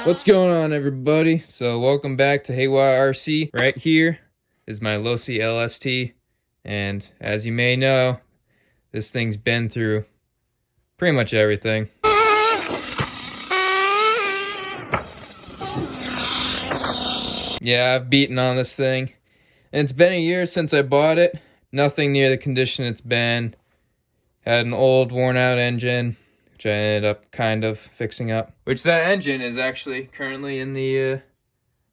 What's going on, everybody? So welcome back to Haywire RC. Right here is my Losi LST, and as you may know, this thing's been through pretty much everything. Yeah, I've beaten on this thing, and it's been a year since I bought it. Nothing near the condition it's been. Had an old, worn-out engine, which I ended up kind of fixing up. Which that engine is actually currently in the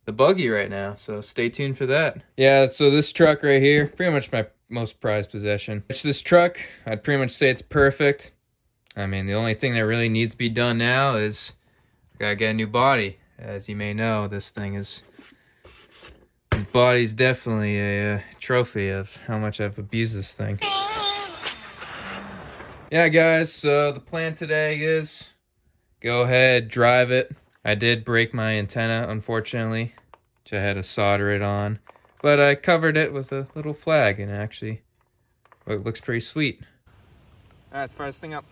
buggy right now, so stay tuned for that. Yeah, so this truck right here, pretty much my most prized possession. It's this truck, I'd pretty much say it's perfect. I mean, the only thing that really needs to be done now is I gotta get a new body. As you may know, this body's definitely a trophy of how much I've abused this thing. Yeah, guys, so the plan today is go ahead, drive it. I did break my antenna, unfortunately, which I had to solder it on. But I covered it with a little flag, and actually, it looks pretty sweet. Alright, let's fire this thing up.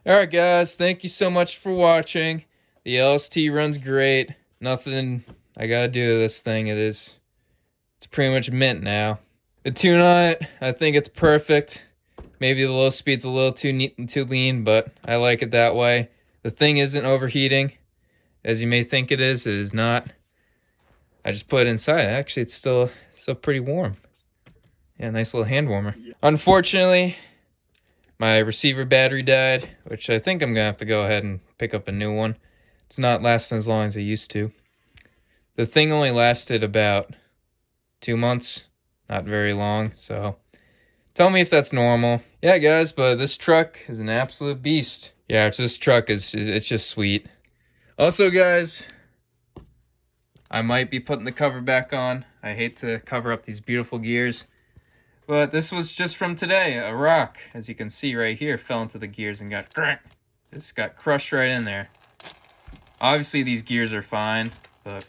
Alright guys, thank you so much for watching. The LST runs great. Nothing I gotta do to this thing. It's pretty much mint now. The tune on it, I think it's perfect. Maybe the low speed's a little too neat and too lean, but I like it that way. The thing isn't overheating, as you may think it is. It is not. I just put it inside. Actually, it's still pretty warm. Yeah, nice little hand warmer. Unfortunately, my receiver battery died, which I think I'm going to have to go ahead and pick up a new one. It's not lasting as long as it used to. The thing only lasted about 2 months, not very long, so tell me if that's normal. Yeah, guys, but this truck is an absolute beast. Yeah, this truck it's just sweet. Also, guys, I might be putting the cover back on. I hate to cover up these beautiful gears. But this was just from today. A rock, as you can see right here, fell into the gears and got crushed right in there. Obviously, these gears are fine, but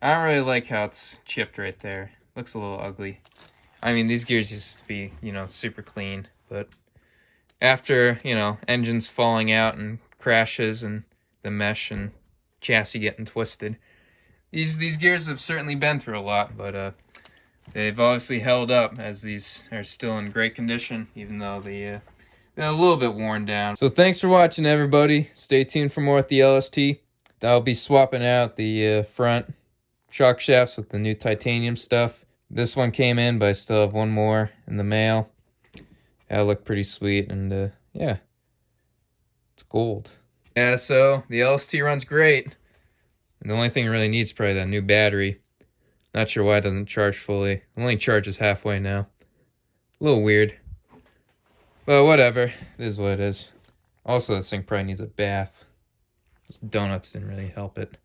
I don't really like how it's chipped right there. Looks a little ugly. I mean, these gears used to be, super clean, but after, engines falling out and crashes and the mesh and chassis getting twisted, these gears have certainly been through a lot, but they've obviously held up, as these are still in great condition, even though they're a little bit worn down. So thanks for watching, everybody. Stay tuned for more with the LST. I'll be swapping out the front shock shafts with the new titanium stuff. This one came in, but I still have one more in the mail. That'll look pretty sweet, and yeah, it's gold. Yeah, so the LST runs great. And the only thing it really needs is probably that new battery. Not sure why it doesn't charge fully. It only charges halfway now. A little weird. But whatever. It is what it is. Also, this thing probably needs a bath. Those donuts didn't really help it.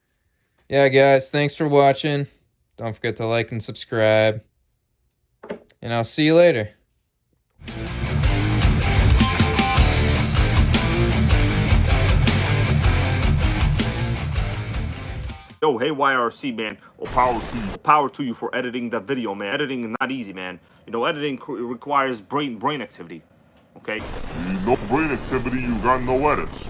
Yeah, guys, thanks for watching. Don't forget to like and subscribe. And I'll see you later. Yo, hey YRC, man. Oh, power to you. Power to you for editing that video, man. Editing is not easy, man. You know, editing requires brain activity. Okay? No brain activity, you got no edits.